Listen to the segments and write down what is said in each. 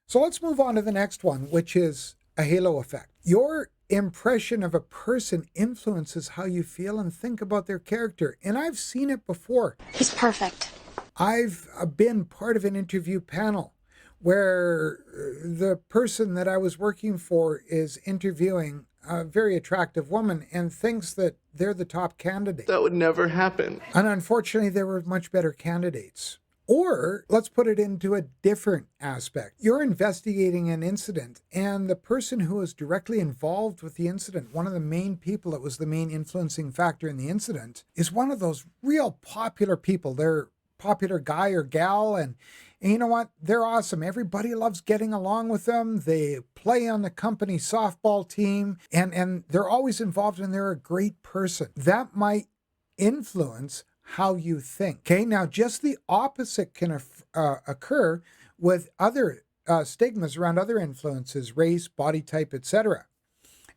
So let's move on to the next one, which is a halo effect. Your impression of a person influences how you feel and think about their character. And I've seen it before. He's perfect. I've been part of an interview panel where the person that I was working for is interviewing a very attractive woman and thinks that they're the top candidate. That would never happen. And unfortunately, there were much better candidates. Or let's put it into a different aspect. You're investigating an incident, and the person who was directly involved with the incident, one of the main people that was the main influencing factor in the incident, is one of those real popular people. They're popular guy or gal, and you know what? They're awesome. Everybody loves getting along with them. They play on the company softball team, and they're always involved, and they're a great person. That might influence how you think. Okay, now just the opposite can occur with other stigmas around other influences, race, body type, etc.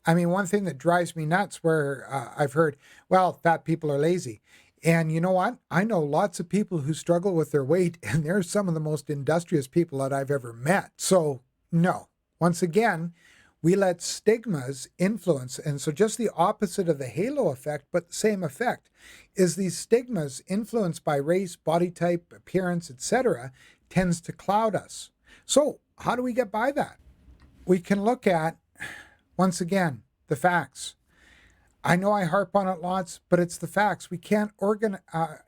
I mean, one thing that drives me nuts where I've heard, well, fat people are lazy. And you know what? I know lots of people who struggle with their weight, and they're some of the most industrious people that I've ever met. So no, once again, we let stigmas influence. And so just the opposite of the halo effect, but the same effect, is these stigmas influenced by race, body type, appearance, etc., tends to cloud us. So how do we get by that? We can look at, once again, the facts. I know I harp on it lots, but it's the facts. We can't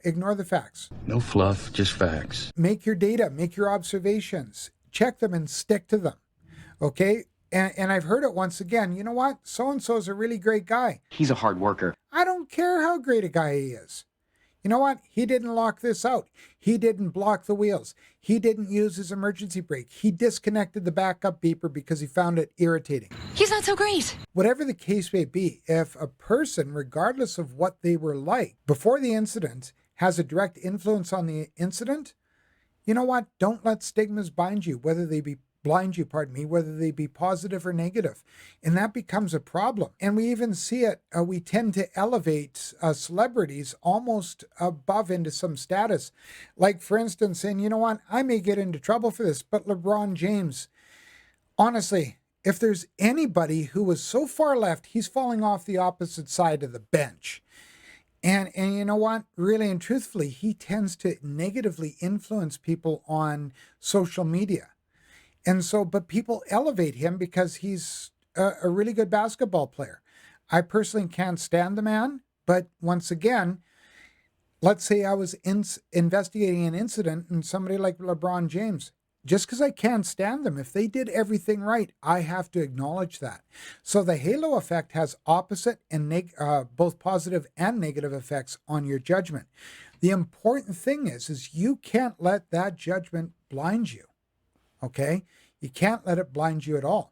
ignore the facts. No fluff, just facts. Make your data, make your observations, check them and stick to them. Okay? And I've heard it once again. You know what? So-and-so is a really great guy. He's a hard worker. I don't care how great a guy he is. You know what? He didn't lock this out. He didn't block the wheels. He didn't use his emergency brake. He disconnected the backup beeper because he found it irritating. He's not so great. Whatever the case may be, if a person, regardless of what they were like before the incident, has a direct influence on the incident, you know what? Don't let stigmas blind you, whether they be positive or negative. And that becomes a problem. And we even see it, we tend to elevate celebrities almost above into some status. Like, for instance, saying, you know what, I may get into trouble for this, but LeBron James, honestly, if there's anybody who was so far left, he's falling off the opposite side of the bench. And you know what? Really and truthfully, he tends to negatively influence people on social media. And so, but people elevate him because he's a really good basketball player. I personally can't stand the man, but once again, let's say I was investigating an incident and somebody like LeBron James, just because I can't stand them, if they did everything right, I have to acknowledge that. So the halo effect has opposite and both positive and negative effects on your judgment. The important thing is you can't let that judgment blind you. Okay? You can't let it blind you at all.